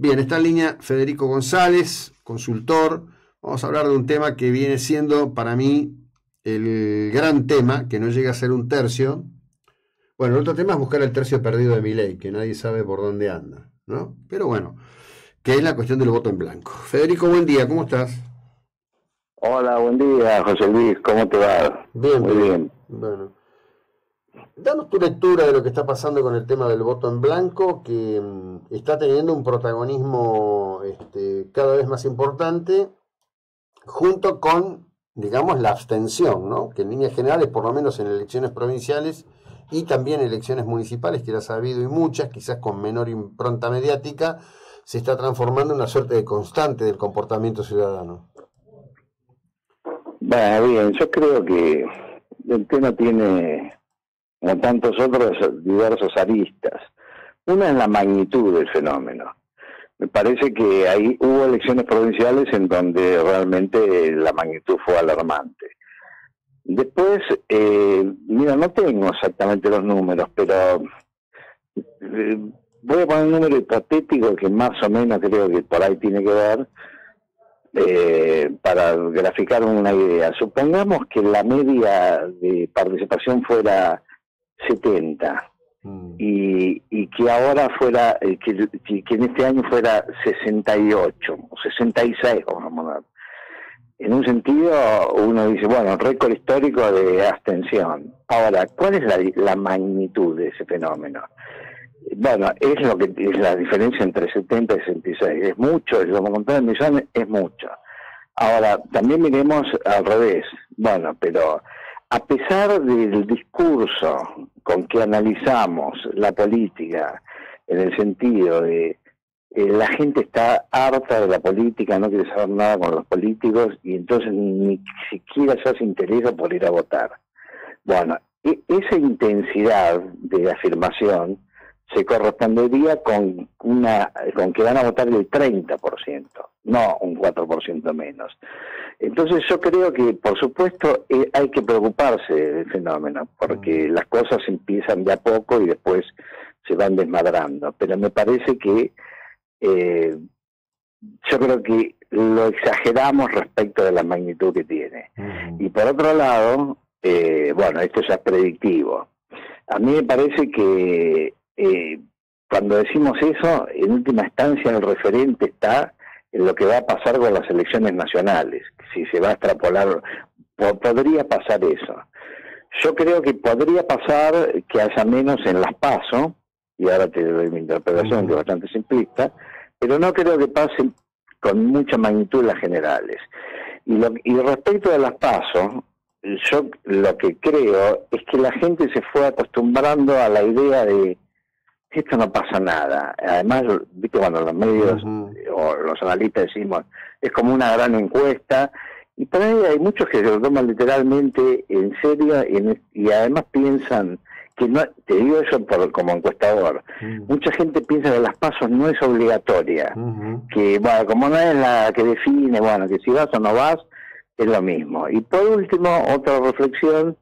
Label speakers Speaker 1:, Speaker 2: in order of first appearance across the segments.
Speaker 1: Bien, está en línea Federico González, consultor. Vamos a hablar de un tema que viene siendo para mí el gran tema, que no llega a ser un tercio. Bueno, el otro tema es buscar el tercio perdido de Milei, que nadie sabe por dónde anda, ¿no? Pero bueno, que es la cuestión del voto en blanco. Federico, buen día, ¿cómo estás?
Speaker 2: Hola, buen día, José Luis, ¿cómo te va?
Speaker 1: Bien,
Speaker 2: Muy
Speaker 1: bien.
Speaker 2: bien.
Speaker 1: Bueno, danos tu lectura de lo que está pasando con el tema del voto en blanco, que está teniendo un protagonismo cada vez más importante, junto con, digamos, la abstención, ¿no? Que en líneas generales, por lo menos en elecciones provinciales y también elecciones municipales, que las ha habido y muchas, quizás con menor impronta mediática, se está transformando en una suerte de constante del comportamiento ciudadano.
Speaker 2: Bueno, bien, yo creo que el tema tiene, como tantos otros, diversos aristas. Una es la magnitud del fenómeno. Me parece que ahí hubo elecciones provinciales en donde realmente la magnitud fue alarmante. Después, mira, no tengo exactamente los números, pero voy a poner un número hipotético que más o menos creo que por ahí tiene que ver, para graficar una idea. Supongamos que la media de participación fuera 70 y que ahora fuera, que en este año fuera 68 o 66, vamos a ver. En un sentido, uno dice, bueno, récord histórico de abstención. Ahora, ¿cuál es la magnitud de ese fenómeno? Bueno, es lo que es la diferencia entre 70 y 66. Es mucho, lo vamos a contar en millones, es mucho. Ahora, también miremos al revés. Bueno, pero a pesar del discurso con que analizamos la política, en el sentido de la gente está harta de la política, no quiere saber nada con los políticos y entonces ni siquiera ya se interesa por ir a votar. Bueno, esa intensidad de afirmación se correspondería con que van a votar el 30%, no un 4% menos. Entonces yo creo que, por supuesto, hay que preocuparse del fenómeno, porque las cosas empiezan de a poco y después se van desmadrando. Pero me parece que yo creo que lo exageramos respecto de la magnitud que tiene. Y por otro lado, bueno, esto ya es predictivo. A mí me parece que cuando decimos eso, en última instancia el referente está en lo que va a pasar con las elecciones nacionales, si se va a extrapolar, podría pasar eso. Yo creo que podría pasar que haya menos en las PASO, y ahora te doy mi interpretación, que es bastante simplista, pero no creo que pase con mucha magnitud las generales. Y respecto de las PASO, yo lo que creo es que la gente se fue acostumbrando a la idea de esto no pasa nada. Además, viste, cuando los medios o los analistas decimos es como una gran encuesta, y por ahí hay muchos que se lo toman literalmente en serio y además piensan que no, te digo eso como encuestador, mucha gente piensa que las pasos no es obligatoria, que bueno, como no es la que define, bueno, que si vas o no vas, es lo mismo. Y por último, otra reflexión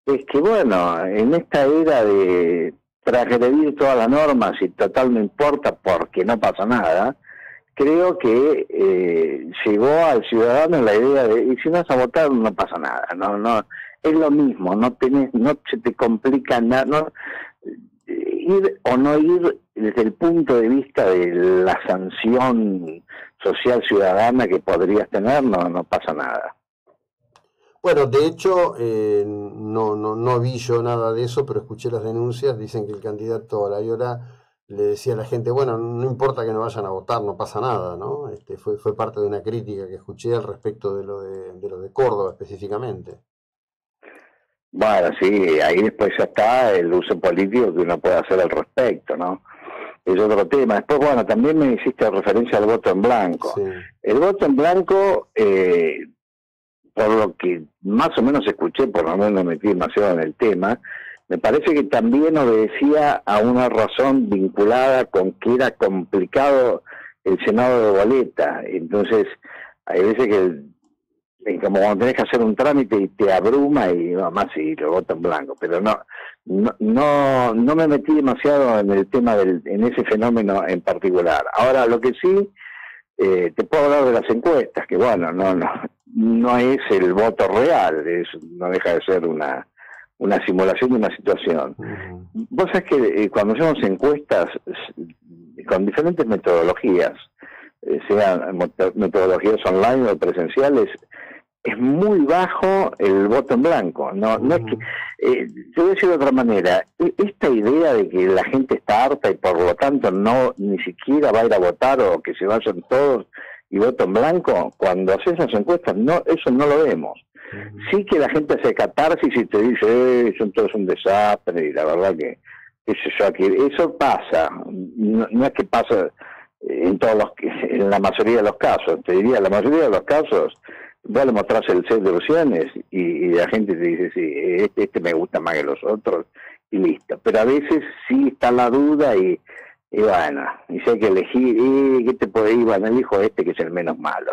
Speaker 2: es que bueno, en esta era de transgredir todas las normas y total no importa porque no pasa nada, creo que llegó al ciudadano la idea de, y si no vas a votar no pasa nada, no es lo mismo, no se te complica nada, no, ir o no ir desde el punto de vista de la sanción social ciudadana que podrías tener, no pasa nada.
Speaker 1: Bueno, de hecho, no vi yo nada de eso, pero escuché las denuncias. Dicen que el candidato Alayola le decía a la gente, bueno, no importa que no vayan a votar, no pasa nada, ¿no? Fue parte de una crítica que escuché al respecto de lo de Córdoba específicamente.
Speaker 2: Bueno, sí, ahí después ya está el uso político que uno puede hacer al respecto, ¿no? Es otro tema. Después, bueno, también me hiciste referencia al voto en blanco. Sí. El voto en blanco, por lo que más o menos escuché, por lo menos no me metí demasiado en el tema, me parece que también obedecía a una razón vinculada con que era complicado el Senado de boleta. Entonces, hay veces que como cuando tenés que hacer un trámite y te abruma y más sí, lo voto en blanco, pero no me metí demasiado en el tema en ese fenómeno en particular. Ahora, lo que sí, te puedo hablar de las encuestas, que bueno, no es el voto real, no deja de ser una simulación de una situación. Vos sabés que cuando hacemos encuestas con diferentes metodologías, sean metodologías online o presenciales, es muy bajo el voto en blanco. No es que, te voy a decir de otra manera, esta idea de que la gente está harta y por lo tanto ni siquiera va a ir a votar o que se vayan todos y voto en blanco, cuando haces las encuestas, eso no lo vemos. Sí que la gente hace catarsis y te dice, son todos un desastre, y la verdad que eso pasa, no es que pasa en la mayoría de los casos, te diría, la mayoría de los casos, vos le mostrás el set de opciones y la gente te dice, sí, este me gusta más que los otros, y listo. Pero a veces sí está la duda y bueno, y si hay que elegir, ¿qué te puede ir? Bueno, elijo que es el menos malo.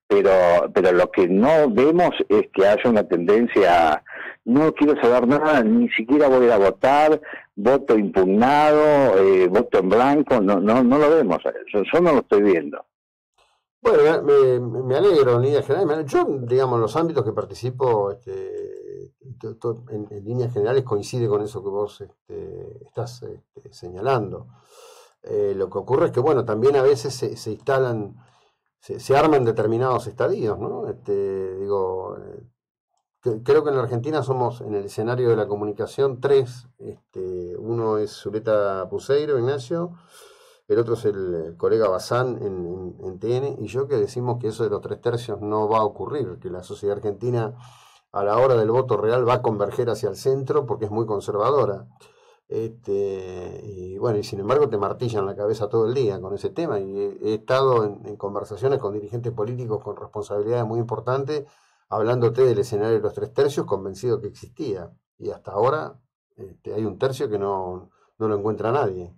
Speaker 2: Pero lo que no vemos es que haya una tendencia, no quiero saber nada, ni siquiera voy a ir a votar, voto impugnado, voto en blanco, no lo vemos, yo no lo estoy viendo.
Speaker 1: Bueno, me alegro en líneas generales. Yo, digamos, en los ámbitos que participo, en líneas generales coincide con eso que vos estás señalando. Lo que ocurre es que, bueno, también a veces se instalan, se arman determinados estadios, ¿no? Creo que en la Argentina somos, en el escenario de la comunicación, tres. Uno es Zuleta Puseiro, Ignacio. El otro es el colega Bazán en TN, y yo, que decimos que eso de los 3/3 no va a ocurrir, que la sociedad argentina a la hora del voto real va a converger hacia el centro porque es muy conservadora. Y bueno, y sin embargo te martillan la cabeza todo el día con ese tema, y he estado en conversaciones con dirigentes políticos con responsabilidades muy importantes, hablándote del escenario de los 3/3, convencido que existía, y hasta ahora hay un tercio que no lo encuentra nadie.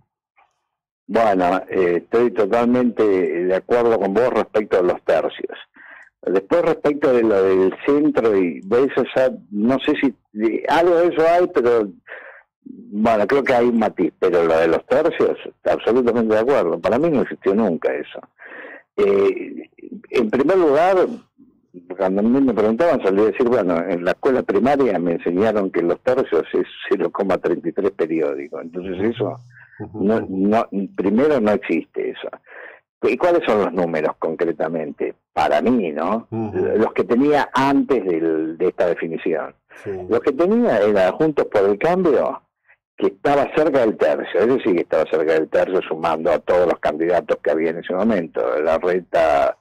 Speaker 2: Bueno, estoy totalmente de acuerdo con vos respecto a los tercios. Después, respecto de lo del centro, y de eso ya no sé si algo de eso hay, pero bueno, creo que hay un matiz. Pero lo de los tercios, absolutamente de acuerdo. Para mí no existió nunca eso. En primer lugar, cuando a mí me preguntaban, solía decir, bueno, en la escuela primaria me enseñaron que los tercios es 0,33 periódico. Entonces eso... primero no existe eso. ¿Y cuáles son los números concretamente? Para mí, ¿no? Los que tenía antes de esta definición. Sí. Los que tenía era Juntos por el Cambio, que estaba cerca del tercio, es decir, que estaba cerca del tercio sumando a todos los candidatos que había en ese momento, Larreta,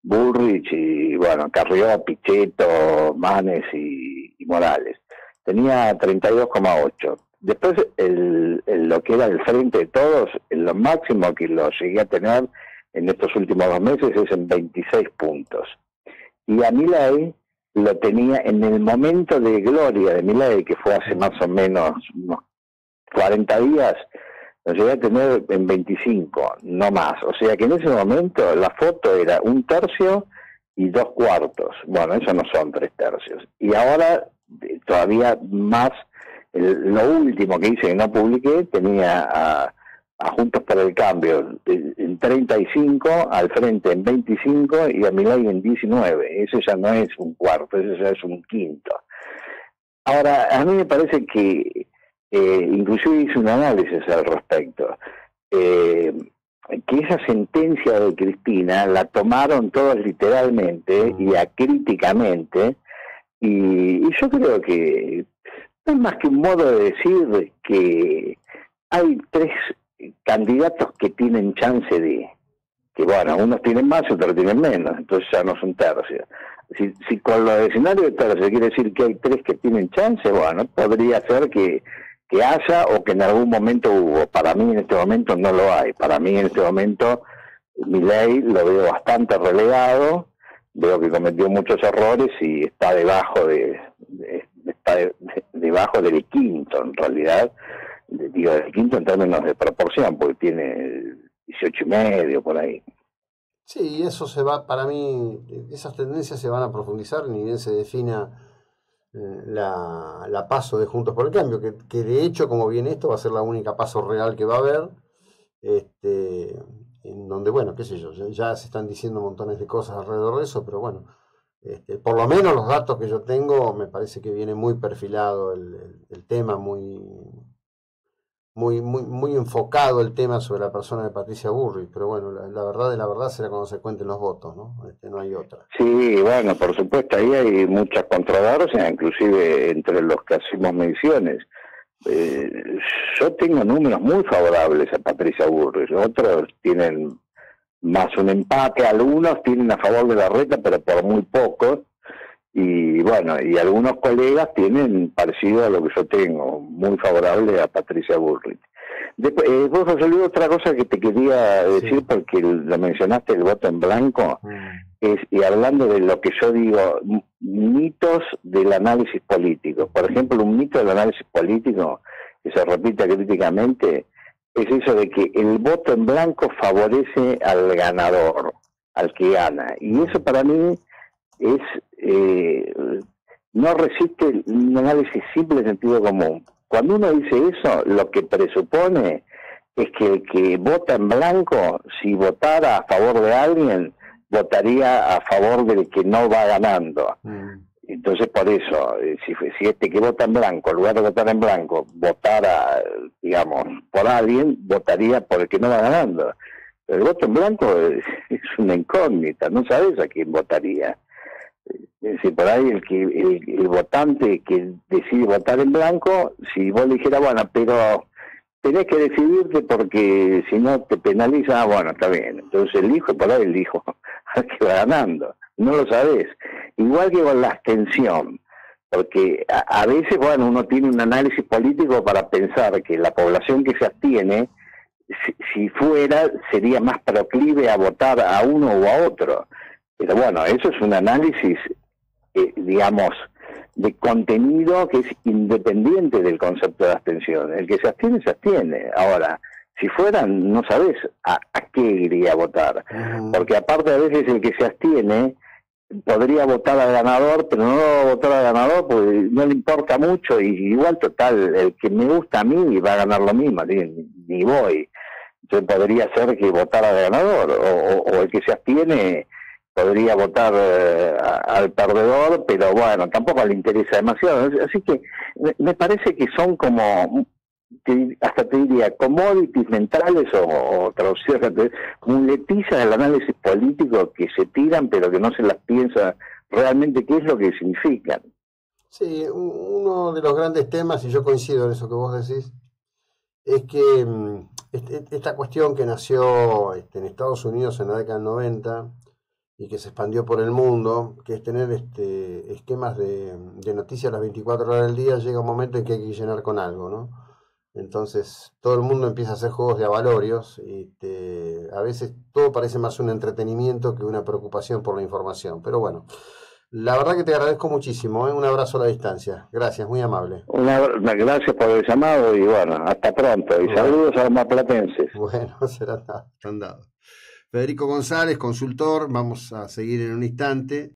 Speaker 2: Bullrich y, bueno, Carrió, Pichetto, Manes y Morales. Tenía 32,8. Después, lo que era el Frente de Todos, lo máximo que lo llegué a tener en estos últimos 2 meses es en 26 puntos. Y a Milei lo tenía en el momento de gloria de Milei, que fue hace más o menos unos 40 días, lo llegué a tener en 25, no más. O sea que en ese momento la foto era 1/3 y 2/4. Bueno, eso no son 3/3. Y ahora, todavía más... Lo último que hice, que no publiqué, tenía a Juntos por el Cambio en 35, al Frente en 25 y a Milei en 19. Eso ya no es 1/4, eso ya es 1/5. Ahora, a mí me parece que, inclusive hice un análisis al respecto, que esa sentencia de Cristina la tomaron todos literalmente y acríticamente, y yo creo que no es más que un modo de decir que hay 3 candidatos que tienen chance que bueno, unos tienen más y otros tienen menos, entonces ya no son tercios. Si con los escenarios de tercios quiere decir que hay 3 que tienen chance, bueno, podría ser que haya o que en algún momento hubo. Para mí en este momento no lo hay. Para mí en este momento Milei lo veo bastante relegado, veo que cometió muchos errores y está debajo debajo del quinto, en realidad, digo del quinto en términos de proporción, porque tiene 18,5 por ahí.
Speaker 1: Sí, eso se va, para mí, esas tendencias se van a profundizar, ni bien se defina la paso de Juntos por el Cambio, que de hecho, como viene esto, va a ser la única paso real que va a haber, este, en donde, bueno, qué sé yo, ya se están diciendo montones de cosas alrededor de eso, pero bueno, por lo menos los datos que yo tengo, me parece que viene muy perfilado el tema, muy enfocado el tema sobre la persona de Patricia Bullrich, pero bueno, la verdad de la verdad será cuando se cuenten los votos, ¿no? No hay otra.
Speaker 2: Sí, bueno, por supuesto, ahí hay muchas controversias, inclusive entre los que hacemos menciones. Eh, yo tengo números muy favorables a Patricia Bullrich, otros tienen más un empate, algunos tienen a favor de la reta, pero por muy poco, y bueno, y algunos colegas tienen parecido a lo que yo tengo, muy favorable a Patricia Bullrich. Después, vos, José Luis, otra cosa que te quería decir, porque lo mencionaste, el voto en blanco, y hablando de lo que yo digo, mitos del análisis político. Por ejemplo, un mito del análisis político que se repite críticamente es eso de que el voto en blanco favorece al ganador, al que gana. Y eso para mí es no resiste un análisis simple de sentido común. Cuando uno dice eso, lo que presupone es que el que vota en blanco, si votara a favor de alguien, votaría a favor del que no va ganando. Entonces, por eso, si este que vota en blanco, en lugar de votar en blanco, votara, digamos, por alguien, votaría por el que no va ganando. Pero el voto en blanco es una incógnita, no sabes a quién votaría. Es decir, por ahí el votante que decide votar en blanco, si vos le dijeras, bueno, pero tenés que decidirte porque si no te penaliza, bueno, está bien. Entonces elijo, por ahí elijo al que va ganando. No lo sabés. Igual que con la abstención, porque a veces, bueno, uno tiene un análisis político para pensar que la población que se abstiene, si fuera, sería más proclive a votar a uno o a otro. Pero bueno, eso es un análisis, digamos, de contenido que es independiente del concepto de abstención. El que se abstiene, se abstiene. Ahora, si fueran, no sabes a qué iría a votar. Porque aparte a veces el que se abstiene podría votar al ganador, pero no va a votar al ganador porque no le importa mucho y igual total, el que me gusta a mí va a ganar lo mismo, ni voy. Entonces podría ser que votara al ganador o el que se abstiene podría votar al perdedor, pero bueno, tampoco le interesa demasiado. Así que me parece que son como, hasta te diría, commodities mentales o traducciones, muletillas del análisis político que se tiran, pero que no se las piensa realmente qué es lo que significan.
Speaker 1: Sí, uno de los grandes temas, y yo coincido en eso que vos decís, es que esta cuestión que nació en Estados Unidos en la década del 90 y que se expandió por el mundo, que es tener esquemas de noticias las 24 horas del día, llega un momento en que hay que llenar con algo, ¿no? Entonces todo el mundo empieza a hacer juegos de avalorios, a veces todo parece más un entretenimiento que una preocupación por la información, pero bueno, la verdad que te agradezco muchísimo, ¿eh? Un abrazo a la distancia, gracias, muy amable.
Speaker 2: Gracias por el llamado y bueno, hasta pronto, y saludos a los maplatenses.
Speaker 1: Bueno, será nada, están dados. Federico González, consultor, vamos a seguir en un instante.